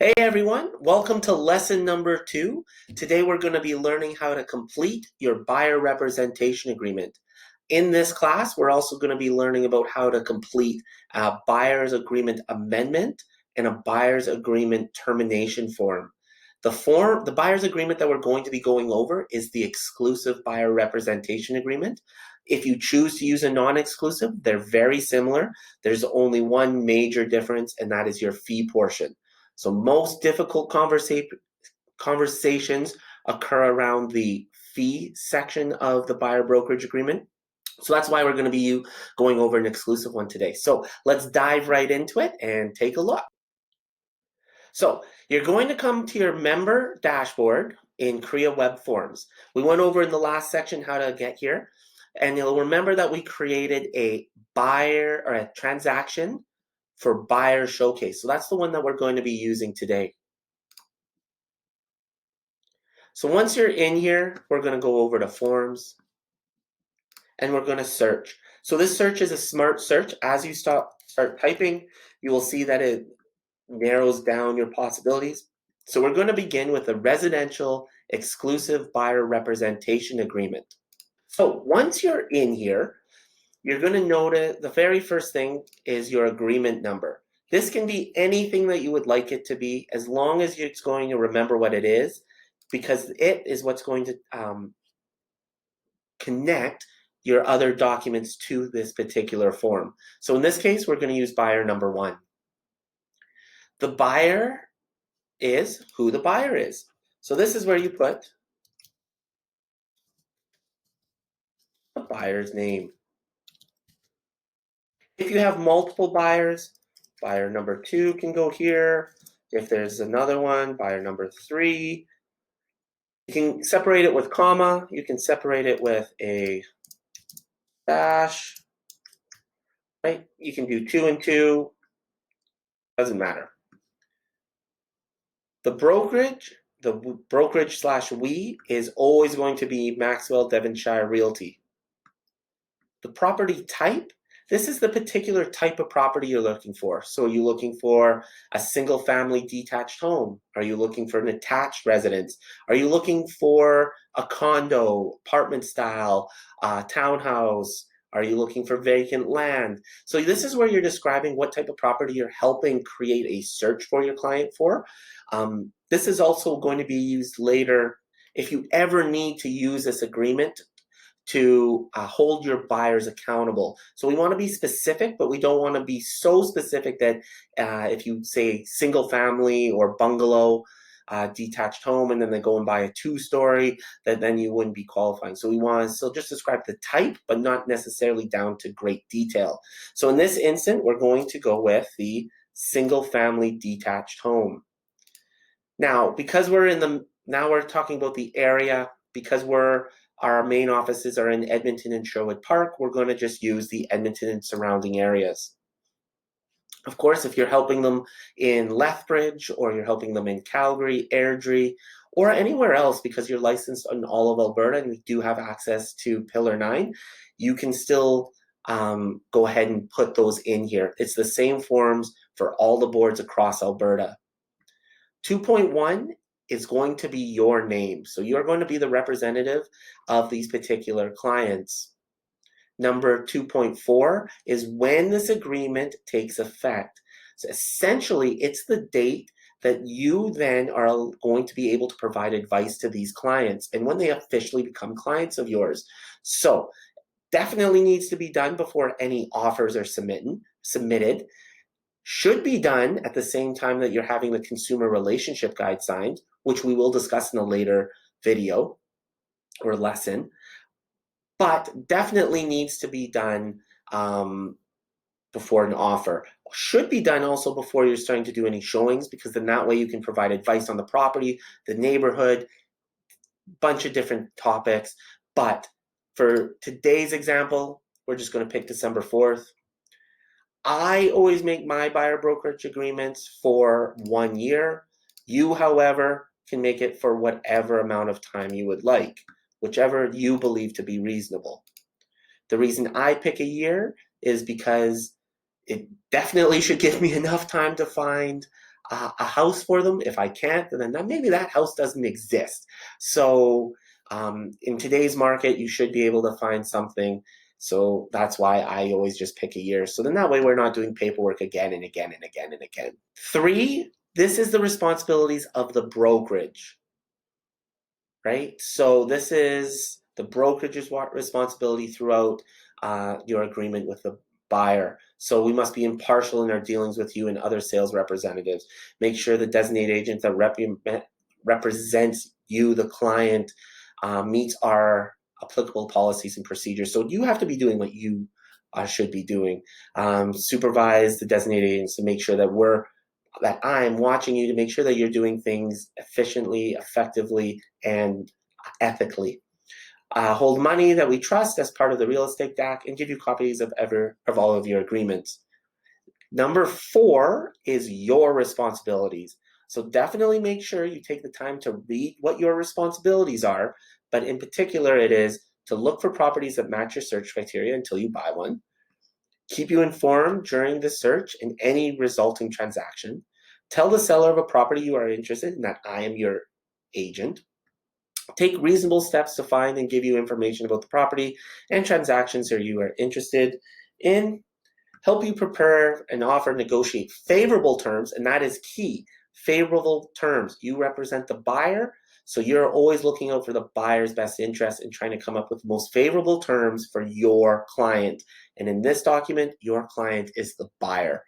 Hey everyone, welcome to lesson number 2. Today we're going to be learning how to complete your buyer representation agreement. In this class, we're also going to be learning about how to complete a buyer's agreement amendment and a buyer's agreement termination form. The buyer's agreement that we're going to be going over is the exclusive buyer representation agreement. If you choose to use a non-exclusive, they're very similar. There's only one major difference, and that is your fee portion. So most difficult conversations occur around the fee section of the buyer brokerage agreement. So that's why we're going to be going over an exclusive one today. So let's dive right into it and take a look. So you're going to come to your member dashboard in Creo Web Forms. We went over in the last section how to get here. And you'll remember that we created a buyer or a transaction for buyer showcase. So that's the one that we're going to be using today. So once you're in here, we're going to go over to forms and we're going to search. So this search is a smart search. As you start typing, you will see that it narrows down your possibilities. So we're going to begin with a residential exclusive buyer representation agreement. So once you're in here, you're going to notice the very first thing is your agreement number. This can be anything that you would like it to be, as long as it's going to remember what it is, because it is what's going to connect your other documents to this particular form. So in this case, we're going to use buyer number 1. The buyer is who the buyer is. So this is where you put the buyer's name. If you have multiple buyers, buyer number 2 can go here. If there's another one, buyer number 3. You can separate it with comma. You can separate it with a dash. Right? You can do 2 and 2. Doesn't matter. The brokerage / we is always going to be MaxWell, Devonshire, Realty. The property type, this is the particular type of property you're looking for. So are you looking for a single family detached home? Are you looking for an attached residence? Are you looking for a condo, apartment style, townhouse? Are you looking for vacant land? So this is where you're describing what type of property you're helping create a search for your client for. This is also going to be used later if you ever need to use this agreement to hold your buyers accountable. So we want to be specific, but we don't want to be so specific that if you say single family or bungalow, detached home, and then they go and buy a 2-story, that then you wouldn't be qualifying. So we want to still just describe the type, but not necessarily down to great detail. So in this instant, we're going to go with the single family detached home. Now, because now we're talking about the area, because our main offices are in Edmonton and Sherwood Park, we're going to just use the Edmonton and surrounding areas. Of course, if you're helping them in Lethbridge or you're helping them in Calgary, Airdrie, or anywhere else because you're licensed in all of Alberta and we do have access to Pillar 9, you can still go ahead and put those in here. It's the same forms for all the boards across Alberta. 2.1 is going to be your name. So you're going to be the representative of these particular clients. Number 2.4 is when this agreement takes effect. So essentially, it's the date that you then are going to be able to provide advice to these clients and when they officially become clients of yours. So definitely needs to be done before any offers are submitted. Should be done at the same time that you're having the consumer relationship guide signed, which we will discuss in a later video or lesson, but definitely needs to be done before an offer. Should be done also before you're starting to do any showings, because then that way you can provide advice on the property, the neighborhood, bunch of different topics. But for today's example, we're just going to pick December 4th. I always make my buyer brokerage agreements for 1 year. You, however, can make it for whatever amount of time you would like, whichever you believe to be reasonable. The reason I pick a year is because it definitely should give me enough time to find a house for them. If I can't, then maybe that house doesn't exist. So in today's market, you should be able to find something. So that's why I always just pick a year. So then that way we're not doing paperwork again and again and again and again. 3, this is the responsibilities of the brokerage, right? So this is the brokerage's responsibility throughout your agreement with the buyer. So we must be impartial in our dealings with you and other sales representatives. Make sure the designated agent that represents you, the client, meets our applicable policies and procedures. So you have to be doing what you should be doing. Supervise the designated agents to make sure that I'm watching you to make sure that you're doing things efficiently, effectively, and ethically. Hold money that we trust as part of the real estate DAC and give you copies of all of your agreements. Number 4 is your responsibilities. So definitely make sure you take the time to read what your responsibilities are, but in particular it is to look for properties that match your search criteria until you buy one, keep you informed during the search and any resulting transaction, tell the seller of a property you are interested in that I am your agent, take reasonable steps to find and give you information about the property and transactions that you are interested in, help you prepare an offer, negotiate favorable terms, and that is key, favorable terms. You represent the buyer, so you're always looking out for the buyer's best interest and trying to come up with the most favorable terms for your client. And in this document, your client is the buyer.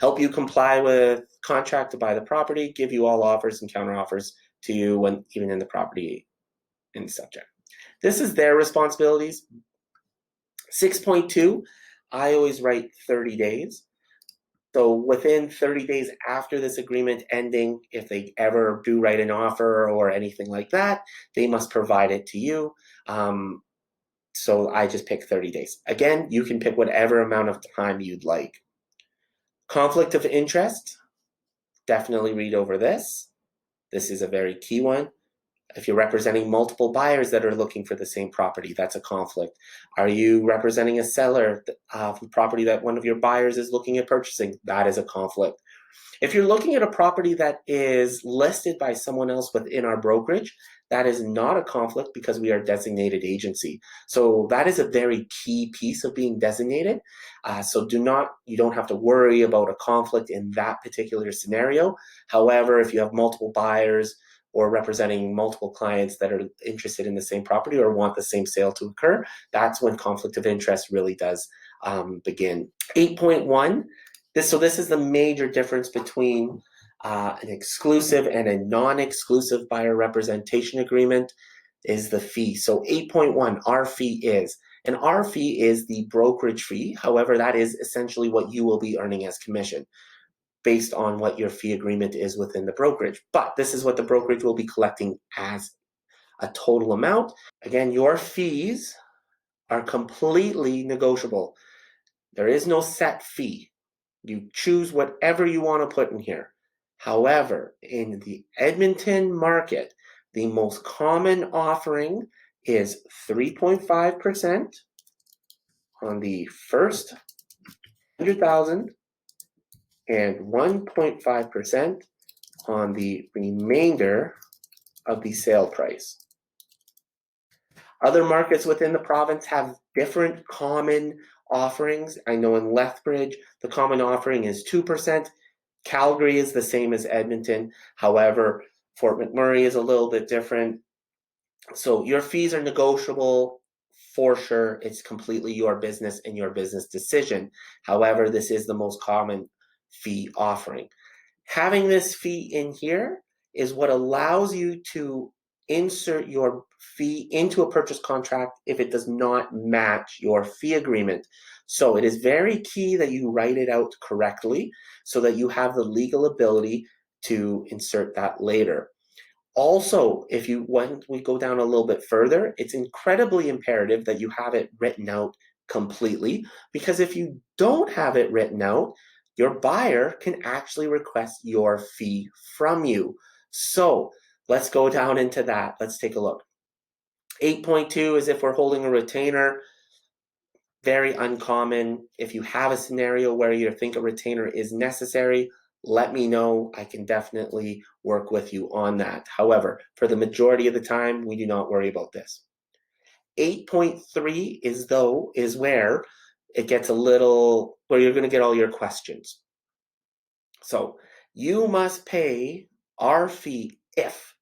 Help you comply with contract to buy the property, give you all offers and counteroffers to you when even in the property in the subject. This is their responsibilities. 6.2, I always write 30 days. So within 30 days after this agreement ending, if they ever do write an offer or anything like that, they must provide it to you. So I just pick 30 days. Again, you can pick whatever amount of time you'd like. Conflict of interest, definitely read over this. This is a very key one. If you're representing multiple buyers that are looking for the same property, that's a conflict. Are you representing a seller of a property that one of your buyers is looking at purchasing? That is a conflict. If you're looking at a property that is listed by someone else within our brokerage, that is not a conflict because we are a designated agency. So that is a very key piece of being designated. So you don't have to worry about a conflict in that particular scenario. However, if you have multiple buyers or representing multiple clients that are interested in the same property or want the same sale to occur, that's when conflict of interest really does begin. 8.1, this is the major difference between an exclusive and a non-exclusive buyer representation agreement is the fee. So 8.1, our fee is the brokerage fee. However, that is essentially what you will be earning as commission based on what your fee agreement is within the brokerage. But this is what the brokerage will be collecting as a total amount. Again, your fees are completely negotiable. There is no set fee. You choose whatever you want to put in here. However, in the Edmonton market, the most common offering is 3.5% on the first 100,000 and 1.5% on the remainder of the sale price. Other markets within the province have different common offerings. I know in Lethbridge, the common offering is 2%. Calgary is the same as Edmonton. However, Fort McMurray is a little bit different. So your fees are negotiable for sure. It's completely your business and your business decision. However, this is the most common fee offering. Having this fee in here is what allows you to insert your fee into a purchase contract if it does not match your fee agreement. So it is very key that you write it out correctly so that you have the legal ability to insert that later. Also, when we go down a little bit further, it's incredibly imperative that you have it written out completely, because if you don't have it written out, your buyer can actually request your fee from you. So let's go down into that. Let's take a look. 8.2 is if we're holding a retainer. Very uncommon. If you have a scenario where you think a retainer is necessary, let me know. I can definitely work with you on that. However, for the majority of the time, we do not worry about this. 8.3 is where it gets a little, where you're going to get all your questions. So you must pay our fee if,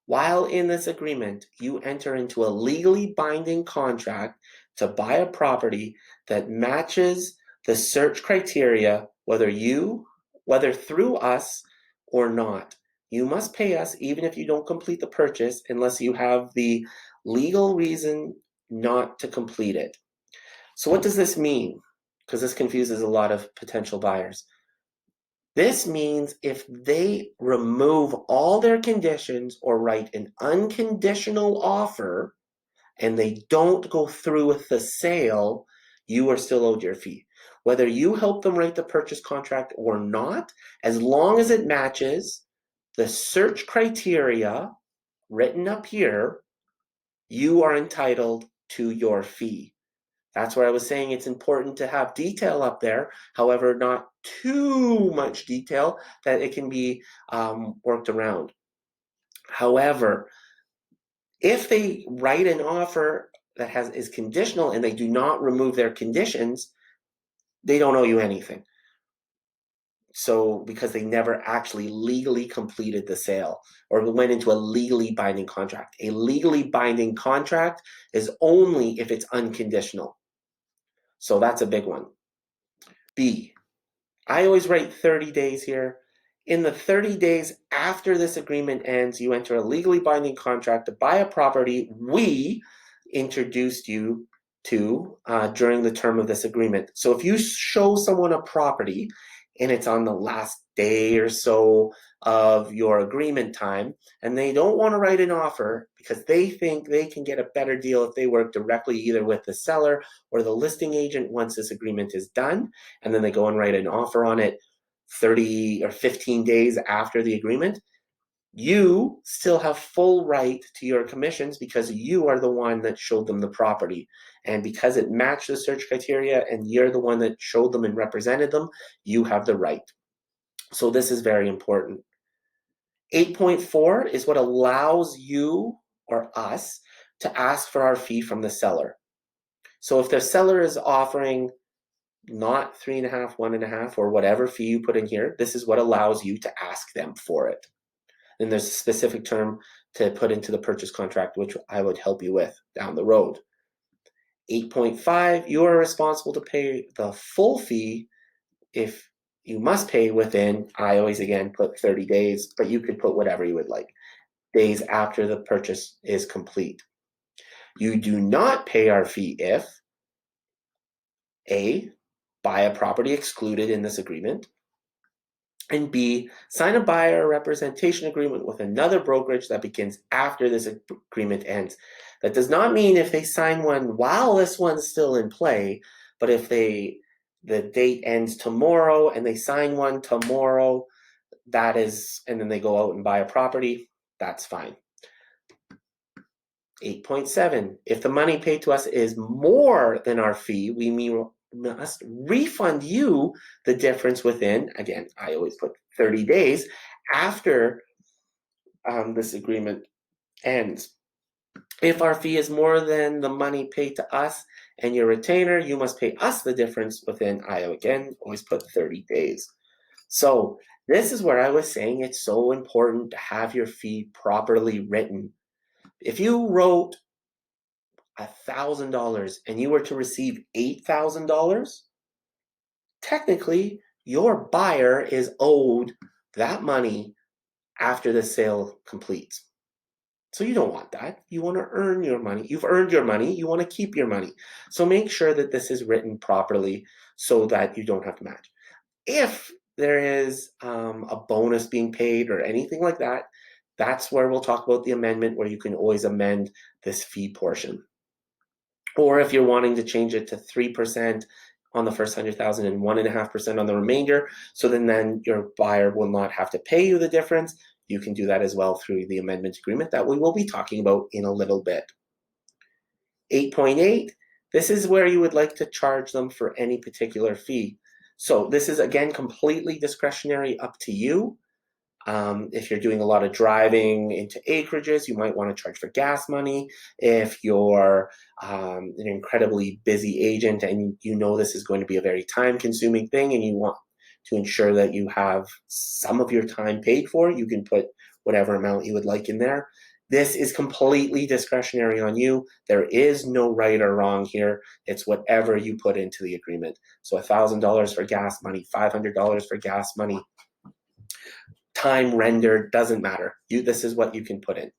while in this agreement, you enter into a legally binding contract to buy a property that matches the search criteria, whether through us or not. You must pay us even if you don't complete the purchase unless you have the legal reason not to complete it. So what does this mean? Because this confuses a lot of potential buyers. This means if they remove all their conditions or write an unconditional offer and they don't go through with the sale, you are still owed your fee. Whether you help them write the purchase contract or not, as long as it matches the search criteria written up here, you are entitled to your fee. That's where I was saying it's important to have detail up there, however, not too much detail that it can be worked around. However, if they write an offer that is conditional and they do not remove their conditions, they don't owe you anything. So because they never actually legally completed the sale or went into a legally binding contract. A legally binding contract is only if it's unconditional. So that's a big one. B, I always write 30 days here. In the 30 days after this agreement ends, you enter a legally binding contract to buy a property we introduced you to during the term of this agreement. So if you show someone a property and it's on the last day or so of your agreement time, and they don't want to write an offer because they think they can get a better deal if they work directly either with the seller or the listing agent once this agreement is done, and then they go and write an offer on it 30 or 15 days after the agreement, you still have full right to your commissions because you are the one that showed them the property. And because it matched the search criteria and you're the one that showed them and represented them, you have the right. So this is very important. 8.4 is what allows you or us to ask for our fee from the seller. So if the seller is offering not 3.5, 1.5, or whatever fee you put in here, this is what allows you to ask them for it. And there's a specific term to put into the purchase contract, which I would help you with down the road. 8.5, you are responsible to pay the full fee if you must pay within, I always again put 30 days, but you could put whatever you would like, days after the purchase is complete. You do not pay our fee if A, buy a property excluded in this agreement, and B, sign a buyer representation agreement with another brokerage that begins after this agreement ends. That does not mean if they sign one while this one's still in play, but if the date ends tomorrow and they sign one tomorrow, that is, and then they go out and buy a property, that's fine. 8.7, if the money paid to us is more than our fee, we must refund you the difference within, again, I always put 30 days after this agreement ends. If our fee is more than the money paid to us and your retainer, you must pay us the difference within, I again always put 30 days. So this is where I was saying it's so important to have your fee properly written. If you wrote $1,000 and you were to receive $8,000, technically your buyer is owed that money after the sale completes. So you don't want that. You want to earn your money. You've earned your money. You want to keep your money. So make sure that this is written properly so that you don't have to match. If there is a bonus being paid or anything like that, that's where we'll talk about the amendment where you can always amend this fee portion. Or if you're wanting to change it to 3% on the first 100,000 and 1.5% on the remainder, so then your buyer will not have to pay you the difference, you can do that as well through the amendment agreement that we will be talking about in a little bit. 8.8, this is where you would like to charge them for any particular fee. So this is, again, completely discretionary, up to you. If you're doing a lot of driving into acreages, you might want to charge for gas money. If you're an incredibly busy agent and you know this is going to be a very time-consuming thing and you want to ensure that you have some of your time paid for, you can put whatever amount you would like in there. This is completely discretionary on you. There is no right or wrong here. It's whatever you put into the agreement. So $1,000 for gas money, $500 for gas money, time rendered, doesn't matter. This is what you can put in.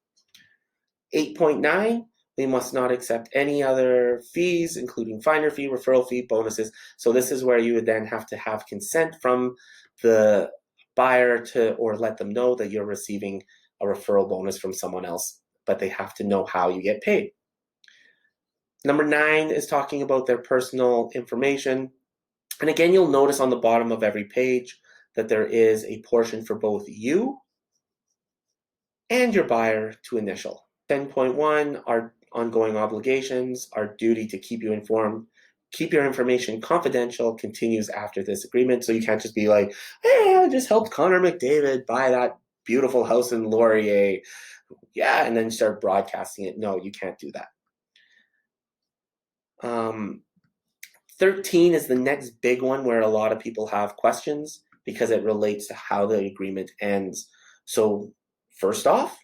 8.9, we must not accept any other fees, including finder fee, referral fee, bonuses. So this is where you would then have to have consent from the buyer to, or let them know that you're receiving a referral bonus from someone else, but they have to know how you get paid. Number 9 is talking about their personal information. And again, you'll notice on the bottom of every page that there is a portion for both you and your buyer to initial. 10.1, our ongoing obligations, our duty to keep you informed, keep your information confidential, continues after this agreement. So you can't just be like, hey, I just helped Connor McDavid buy that beautiful house in Laurier. Yeah, and then start broadcasting it. No, you can't do that. 13 is the next big one where a lot of people have questions because it relates to how the agreement ends. So first off,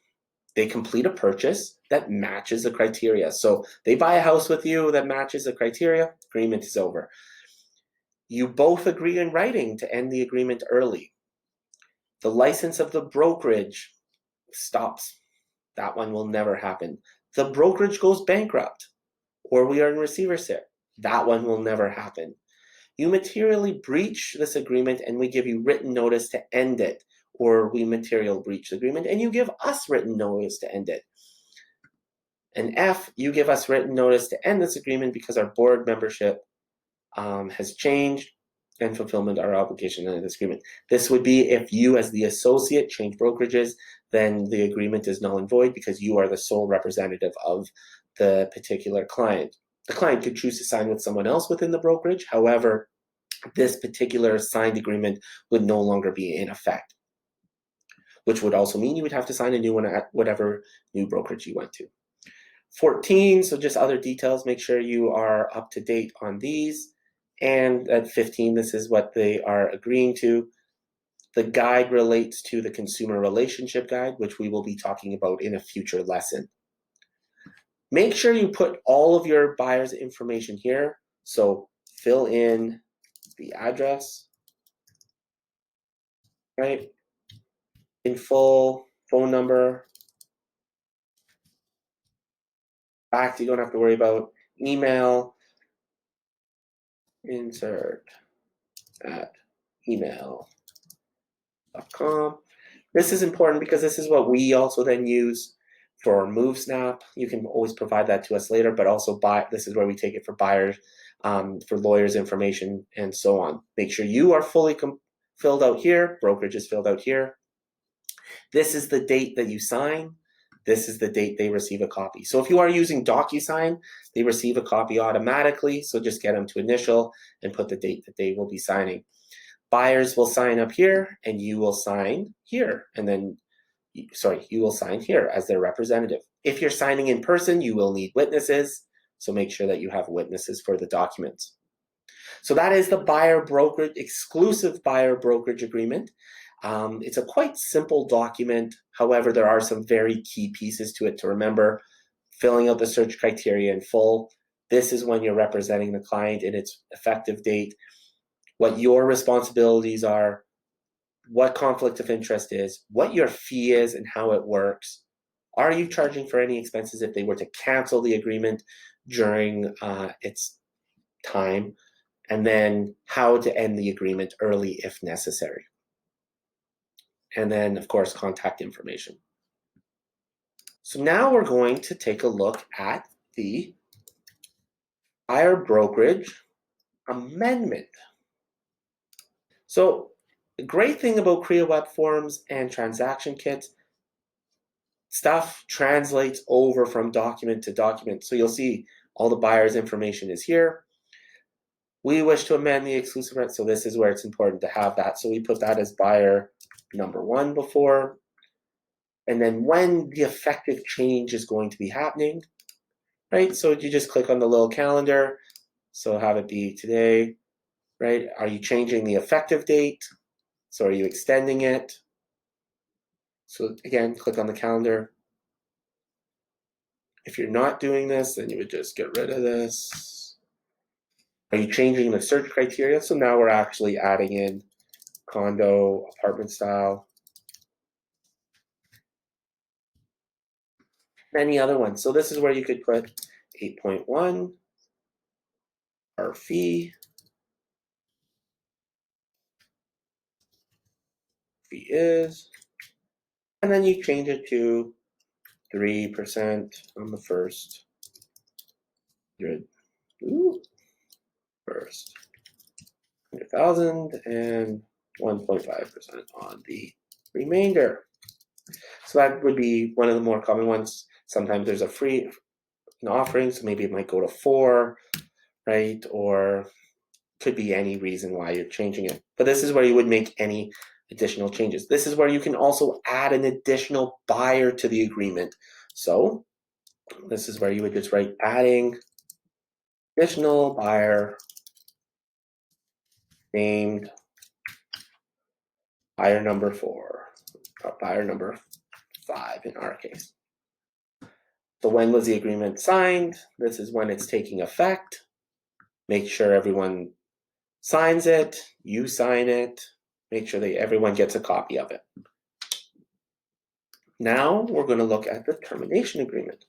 they complete a purchase that matches the criteria. So they buy a house with you that matches the criteria, agreement is over. You both agree in writing to end the agreement early. The license of the brokerage stops. That one will never happen. The brokerage goes bankrupt or we are in receivership. That one will never happen. You materially breach this agreement and we give you written notice to end it, or we material breach the agreement and you give us written notice to end it. And F, you give us written notice to end this agreement because our board membership has changed and fulfillment our obligation under this agreement. This would be if you as the associate change brokerages, then the agreement is null and void because you are the sole representative of the particular client. The client could choose to sign with someone else within the brokerage. However, this particular signed agreement would no longer be in effect, which would also mean you would have to sign a new one at whatever new brokerage you went to. 14, so just other details, make sure you are up to date on these. And at 15, this is what they are agreeing to. The guide relates to the consumer relationship guide, which we will be talking about in a future lesson. Make sure you put all of your buyer's information here. So fill in the address, right? In full, phone number. Fact, you don't have to worry about email. Insert at email.com. This is important because this is what we also then use for MoveSnap. You can always provide that to us later, but also this is where we take it for buyers, for lawyers' information, and so on. Make sure you are fully filled out here. Brokerage is filled out here. This is the date that you sign. This is the date they receive a copy. So if you are using DocuSign, they receive a copy automatically. So just get them to initial and put the date that they will be signing. Buyers will sign up here and you will sign here. And then, you will sign here as their representative. If you're signing in person, you will need witnesses. So make sure that you have witnesses for the documents. So that is the buyer brokerage, exclusive buyer brokerage agreement. It's a quite simple document. However, there are some very key pieces to it to remember. Filling out the search criteria in full. This is when you're representing the client in its effective date. What your responsibilities are, what conflict of interest is, what your fee is and how it works. Are you charging for any expenses if they were to cancel the agreement during its time? And then how to end the agreement early if necessary. And then, of course, contact information. So now we're going to take a look at the buyer brokerage amendment. So the great thing about Creo web forms and transaction kits, stuff translates over from document to document. So you'll see all the buyer's information is here. We wish to amend the exclusive rent. So this is where it's important to have that. So we put that as buyer number 1 before. And then when the effective change is going to be happening, right? So you just click on the little calendar. So have it be today, right? Are you changing the effective date? So are you extending it? So again, click on the calendar. If you're not doing this, then you would just get rid of this. Are you changing the search criteria? So now we're actually adding in condo, apartment style, many other ones. So this is where you could put 8.1, our fee is, and then you change it to 3% on the first. First 100,000 and 1.5% on the remainder. So that would be one of the more common ones. Sometimes there's a free offering, so maybe it might go to 4, right? Or could be any reason why you're changing it. But this is where you would make any additional changes. This is where you can also add an additional buyer to the agreement. So this is where you would just write adding additional buyer named buyer number 4, or buyer number 5 in our case. So when was the agreement signed? This is when it's taking effect. Make sure everyone signs it, you sign it, make sure that everyone gets a copy of it. Now we're going to look at the termination agreement.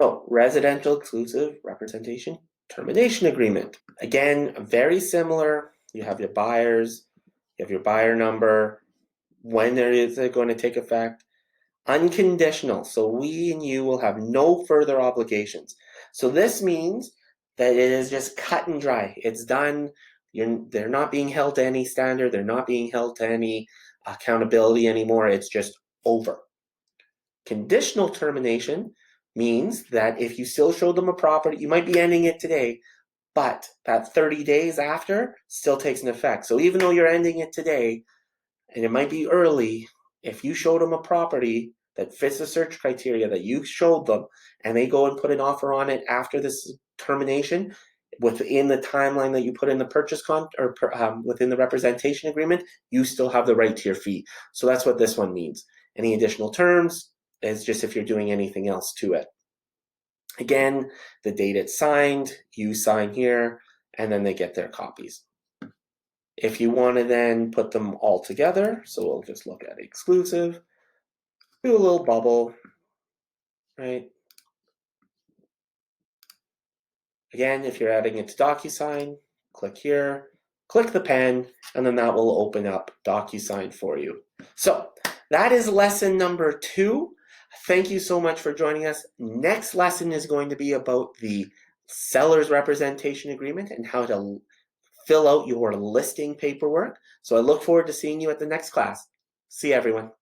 So residential exclusive representation termination agreement. Again, very similar. You have your buyers, you have your buyer number, when is it going to take effect. Unconditional, so we and you will have no further obligations. So this means that it is just cut and dry. It's done. They're not being held to any standard. They're not being held to any accountability anymore. It's just over. Conditional termination means that if you still show them a property, you might be ending it today, but that 30 days after still takes an effect. So even though you're ending it today, and it might be early, if you showed them a property that fits the search criteria that you showed them, and they go and put an offer on it after this termination, within the timeline that you put in the purchase within the representation agreement, you still have the right to your fee. So that's what this one means. Any additional terms is just if you're doing anything else to it. Again, the date it's signed, you sign here, and then they get their copies. If you want to then put them all together, so we'll just look at exclusive, do a little bubble, right? Again, if you're adding it to DocuSign, click here, click the pen, and then that will open up DocuSign for you. So that is lesson number 2. Thank you so much for joining us. Next lesson is going to be about the seller's representation agreement and how to fill out your listing paperwork. So I look forward to seeing you at the next class. See you, everyone.